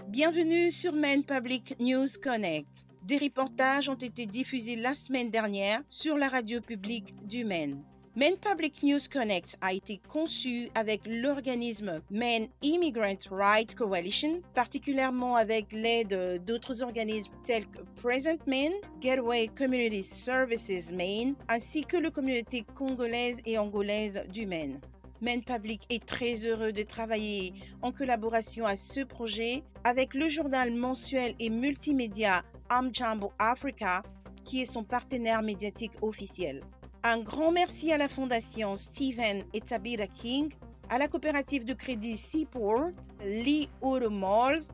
Bienvenue sur Maine Public News Connect. Des reportages ont été diffusés la semaine dernière sur la radio publique du Maine. Maine Public News Connect a été conçu avec l'organisme Maine Immigrant Rights Coalition, particulièrement avec l'aide d'autres organismes tels que Present Maine, Gateway Community Services Maine, ainsi que la communauté congolaise et angolaise du Maine. Maine Public est très heureux de travailler en collaboration à ce projet avec le journal mensuel et multimédia Amjambo Africa, qui est son partenaire médiatique officiel. Un grand merci à la Fondation Stephen et Tabitha King, à la coopérative de crédit Seaport, Lee Auto Malls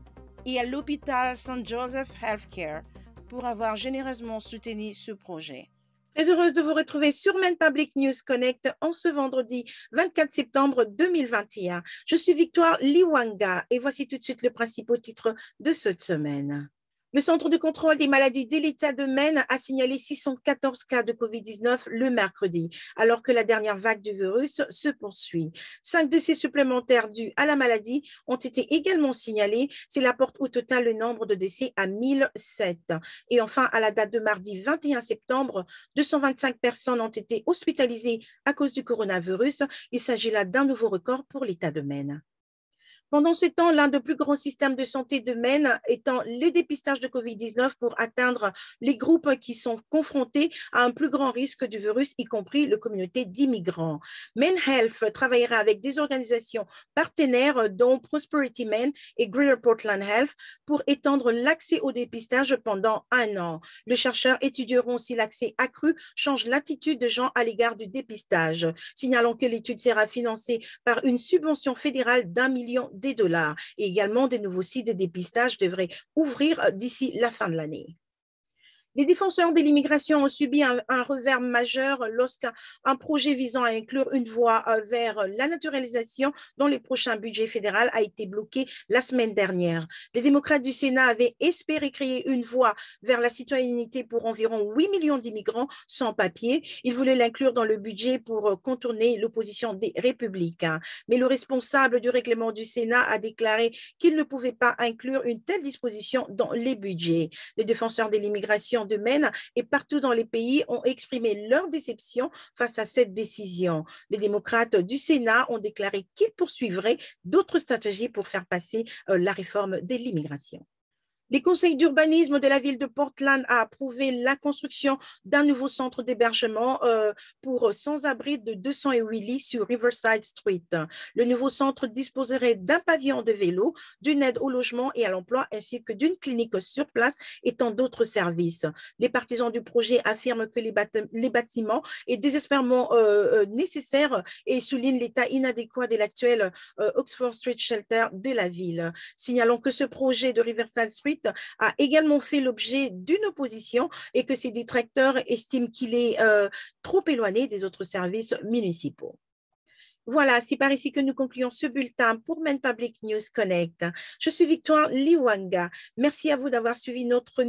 et à l'hôpital St. Joseph Healthcare pour avoir généreusement soutenu ce projet. Très heureuse de vous retrouver sur Maine Public News Connect en ce vendredi 24 septembre 2021. Je suis Victoire Liwanga et voici tout de suite le principal titre de cette semaine. Le Centre de contrôle des maladies de l'État de Maine a signalé 614 cas de COVID-19 le mercredi, alors que la dernière vague du virus se poursuit. 5 décès supplémentaires dus à la maladie ont été également signalés. Cela porte au total le nombre de décès à 1007. Et enfin, à la date de mardi 21 septembre, 225 personnes ont été hospitalisées à cause du coronavirus. Il s'agit là d'un nouveau record pour l'État de Maine. Pendant ce temps, l'un des plus grands systèmes de santé de Maine étant le dépistage de COVID-19 pour atteindre les groupes qui sont confrontés à un plus grand risque du virus, y compris la communauté d'immigrants. Maine Health travaillera avec des organisations partenaires dont Prosperity Maine et Greater Portland Health pour étendre l'accès au dépistage pendant 1 an. Les chercheurs étudieront si l'accès accru change l'attitude des gens à l'égard du dépistage. Signalons que l'étude sera financée par une subvention fédérale d'1 million de dollars et également de nouveaux sites de dépistage devraient ouvrir d'ici la fin de l'année. Les défenseurs de l'immigration ont subi un revers majeur lorsqu'un projet visant à inclure une voie vers la naturalisation dans les prochains budgets fédéraux a été bloqué la semaine dernière. Les démocrates du Sénat avaient espéré créer une voie vers la citoyenneté pour environ 8 millions d'immigrants sans papier. Ils voulaient l'inclure dans le budget pour contourner l'opposition des républicains. Mais le responsable du règlement du Sénat a déclaré qu'il ne pouvait pas inclure une telle disposition dans les budgets. Les défenseurs de l'immigration de Maine et partout dans les pays ont exprimé leur déception face à cette décision. Les démocrates du Sénat ont déclaré qu'ils poursuivraient d'autres stratégies pour faire passer la réforme de l'immigration. Les conseils d'urbanisme de la ville de Portland a approuvé la construction d'un nouveau centre d'hébergement pour sans-abri de 208 lits sur Riverside Street. Le nouveau centre disposerait d'un pavillon de vélo, d'une aide au logement et à l'emploi ainsi que d'une clinique sur place et tant d'autres services. Les partisans du projet affirment que les bâtiments est désespérément nécessaire et soulignent l'état inadéquat de l'actuel Oxford Street Shelter de la ville. Signalons que ce projet de Riverside Street a également fait l'objet d'une opposition et que ses détracteurs estiment qu'il est trop éloigné des autres services municipaux. Voilà, c'est par ici que nous concluons ce bulletin pour Maine Public News Connect. Je suis Victoire Liwanga. Merci à vous d'avoir suivi notre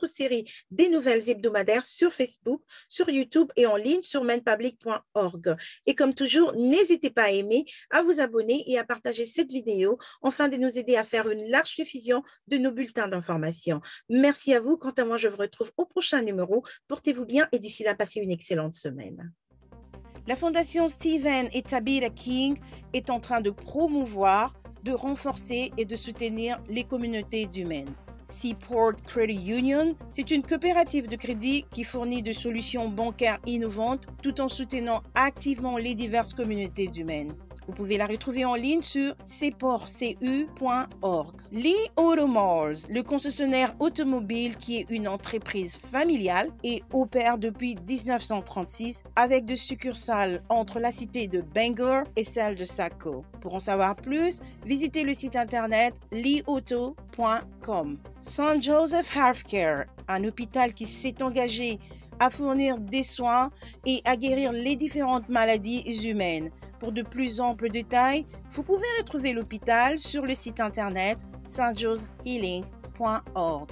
série des nouvelles hebdomadaires sur Facebook, sur YouTube et en ligne sur mainepublic.org. Et comme toujours, n'hésitez pas à aimer, à vous abonner et à partager cette vidéo afin de nous aider à faire une large diffusion de nos bulletins d'information. Merci à vous. Quant à moi, je vous retrouve au prochain numéro. Portez-vous bien et d'ici là, passez une excellente semaine. La Fondation Stephen et Tabitha King est en train de promouvoir, de renforcer et de soutenir les communautés du Maine. Seaport Credit Union, c'est une coopérative de crédit qui fournit des solutions bancaires innovantes tout en soutenant activement les diverses communautés du Maine. Vous pouvez la retrouver en ligne sur seportcu.org. Lee Auto Malls, le concessionnaire automobile qui est une entreprise familiale et opère depuis 1936 avec des succursales entre la cité de Bangor et celle de Saco. Pour en savoir plus, visitez le site internet leeauto.com. St. Joseph Healthcare, un hôpital qui s'est engagé à fournir des soins et à guérir les différentes maladies humaines. Pour de plus amples détails, vous pouvez retrouver l'hôpital sur le site internet stjosehealing.org.